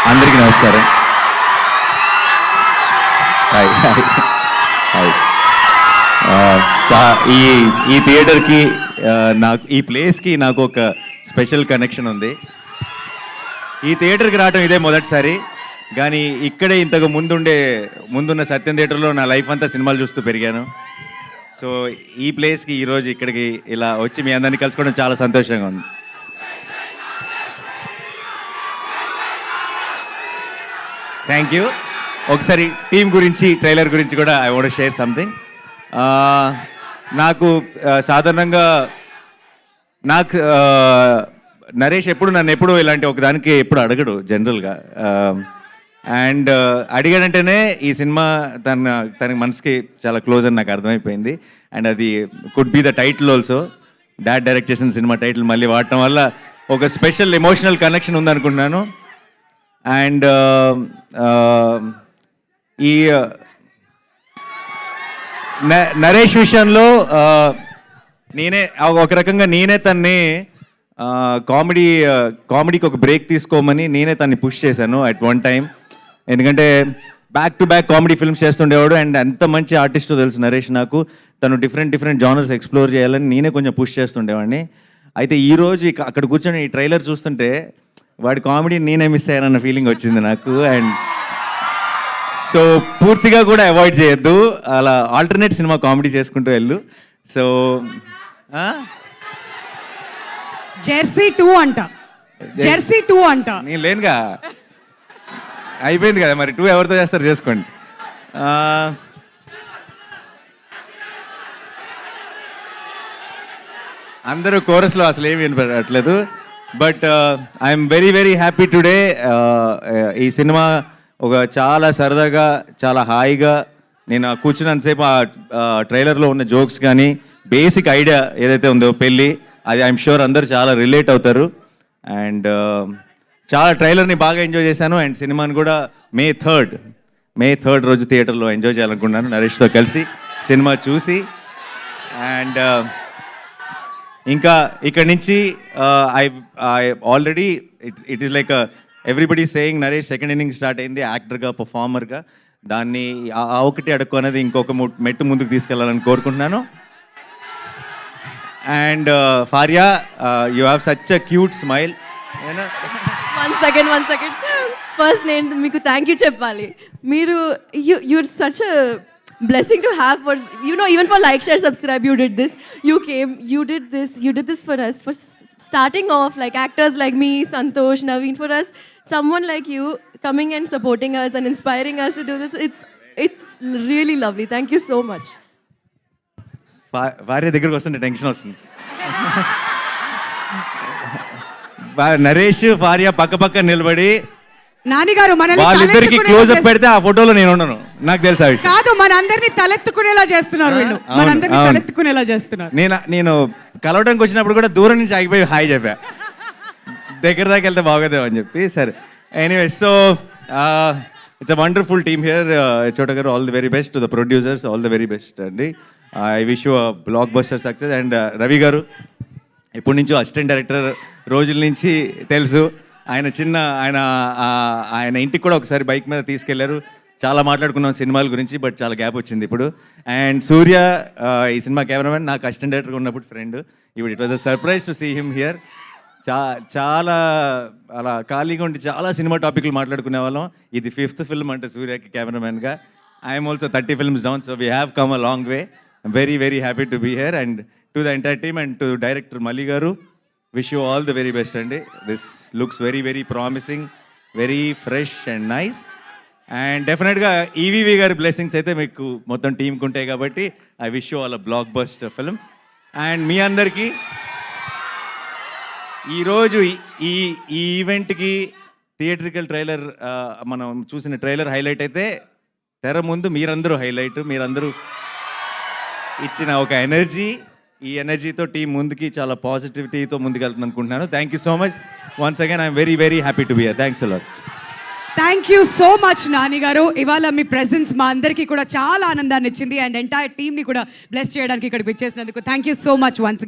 అందరికీ నమస్కారం. Hi hi hi. ఈ థియేటర్కి నాకు ఈ ప్లేస్కి నాకు ఒక స్పెషల్ కనెక్షన్ ఉంది. ఈ థియేటర్కి రావడం ఇదే మొదటిసారి, కానీ ఇక్కడే ఇంతకు ముందున్న సత్యం థియేటర్లో నా లైఫ్ అంతా సినిమాలు చూస్తూ పెరిగాను. సో ఈ ప్లేస్కి ఈరోజు ఇక్కడికి ఇలా వచ్చి మీ అందరినీ కలుసుకోవడం చాలా సంతోషంగా ఉంది. Thank you. ఒకసారి టీం గురించి, ట్రైలర్ గురించి కూడా ఐ వాంట్ షేర్ సంథింగ్. నాకు సాధారణంగా నరేష్ నన్ను ఎప్పుడు ఇలాంటి ఒకదానికి ఎప్పుడు అడగడు జనరల్గా. అండ్ అడిగాడంటేనే ఈ సినిమా తనకి మనసుకి చాలా క్లోజ్ అని నాకు అర్థమైపోయింది. అండ్ అది could be the title also. Dad direct చేసిన సినిమా టైటిల్ మళ్ళీ వాడటం వల్ల ఒక స్పెషల్ ఎమోషనల్ కనెక్షన్ ఉందనుకుంటున్నాను. అండ్ ఈ నరేష్ విషయంలో నేనే ఒక రకంగా తన్ని కామెడీకి ఒక బ్రేక్ తీసుకోమని నేనే తన్ని పుష్ చేశాను అట్ వన్ టైం. ఎందుకంటే back to back comedy films చేస్తుండేవాడు. అండ్ ఎంత మంచి ఆర్టిస్టో తెలుసు నరేష్ నాకు. తను డిఫరెంట్ జానర్స్ ఎక్స్ప్లోర్ చేయాలని నేనే కొంచెం పుష్ చేస్తుండేవాడిని. అయితే ఈరోజు అక్కడ కూర్చొని ఈ ట్రైలర్ చూస్తుంటే వాడి కామెడీ నేనే మిస్ అయ్యానన్న ఫీలింగ్ వచ్చింది నాకు. అండ్ సో పూర్తిగా కూడా అవాయిడ్ చేయొద్దు, అలా ఆల్టర్నేట్ సినిమా కామెడీ చేసుకుంటూ వెళ్ళు. సో జెర్సీ 2 అంట, జెర్సీ 2 అంట. నేను లేనుగా, అయిపోయింది కదా మరి. 2 ఎవరితో చేస్తారు చేసుకోండి. అందరూ కోరస్లో అసలు ఏమి వినపడట్లేదు. But I'm very happy today. ఈ సినిమా ఒక చాలా సరదాగా, చాలా హాయిగా నేను కూర్చున్నంతసేపు ఆ ట్రైలర్లో ఉన్న జోక్స్ కానీ బేసిక్ ఐడియా ఏదైతే ఉందో పెళ్ళి, అది ఐఎమ్ షూర్ అందరూ చాలా రిలేట్ అవుతారు. అండ్ చాలా ట్రైలర్ని బాగా ఎంజాయ్ చేశాను. అండ్ సినిమాని కూడా మే థర్డ్ రోజు థియేటర్లో ఎంజాయ్ చేయాలనుకున్నాను నరేష్తో కలిసి సినిమా చూసి. అండ్ ఇంకా ఇక్కడి నుంచి I already it is like everybody saying Naresh second inning start అయింది యాక్టర్గా, పర్ఫార్మర్గా. దాన్ని ఒకటి అడుక్కు అనేది ఇంకొక మెట్టు ముందుకు తీసుకెళ్లాలని కోరుకుంటున్నాను. And Faria, you have such a cute smile. One second first నేను మీకు థ్యాంక్ యూ చెప్పాలి. మీరు you're such a blessing to have for, you know, even for like, share, subscribe, you did this, you did this for us, for starting off, like actors like me, Santosh, Naveen, for us, someone like you coming and supporting us and inspiring us to do this, it's really lovely. Thank you so much. భార్య దగ్గరకు వస్తుంటే tension వస్తుంది. నరేష్ భార్య పక్క నిలబడి నానిగారు వాళ్ళిద్దరికి close up పెడితే ఆ ఫోటోలో నేను ఉండను, నాకు తెలుసా విషయం. కాదు, మనందరినీ తలెత్తుకునేలా చేస్తున్నారు వీళ్ళు, మనందరినీ తలెత్తుకునేలా చేస్తున్నారు. నేను కలవడానికి వచ్చినప్పుడు కూడా దూరం నుంచి ఆగిపోయి హాయ్ చెప్పా, దగ్గర దాకా వెళ్తే బాగోదేమో అని చెప్పి. సరే, anyway, so it's a wonderful team here. Chota గారు, all the very best. To the producers, all the very best అండి. I wish you a blockbuster success. And Ravi గారు ఎప్పటి నుంచో అసిస్టెంట్ డైరెక్టర్ రోజుల నుంచి తెలుసు. ఆయన ఇంటికి కూడా ఒకసారి బైక్ మీద తీసుకెళ్లారు. చాలా మాట్లాడుకున్నాం సినిమాల గురించి, బట్ చాలా గ్యాప్ వచ్చింది ఇప్పుడు. అండ్ సూర్య, ఈ సినిమా కెమెరామెన్, నాకు అసిస్టెంట్ డైరెక్టర్గా ఉన్నప్పుడు ఫ్రెండ్. ఇప్పుడు it was a surprise to see him here. చాలా అలా ఖాళీగా ఉండి చాలా సినిమా టాపిక్లు మాట్లాడుకునే వాళ్ళం. ఇది 5th ఫిల్మ్ అంటే సూర్యకి కెమెరామెన్గా. I'm also 30 films down, so we have come a long way. I'm very happy to be here. And to the entire team and to director Malli గారు, wish you all the very best అండి. This looks very promising, very fresh and nice. And డెఫినెట్గా ఈవీవి గారి blessings అయితే మీకు మొత్తం టీంకి ఉంటాయి కాబట్టి I wish you all a blockbuster film. And మీ అందరికీ ఈరోజు ఈ ఈవెంట్కి థియేట్రికల్ ట్రైలర్, మనం చూసిన ట్రైలర్ హైలైట్ అయితే, తెర ముందు మీరందరూ హైలైట్. మీరందరూ ఇచ్చిన ఒక ఎనర్జీ, ఈ ఎనర్జీతో టీం ముందుకి చాలా పాజిటివిటీతో ముందుకు వెళ్తుంది అనుకుంటున్నాను. Thank you so much once again. I'm very happy to be here. Thanks a lot. Thank you so much Nani గారు. ఇవాళ మీ ప్రెజెన్స్ మా అందరికీ కూడా చాలా ఆనందాన్ని ఇచ్చింది. అండ్ ఎంటైర్ టీమ్ని కూడా బ్లెస్ చేయడానికి ఇక్కడికి వచ్చేసినందుకు thank you so much once.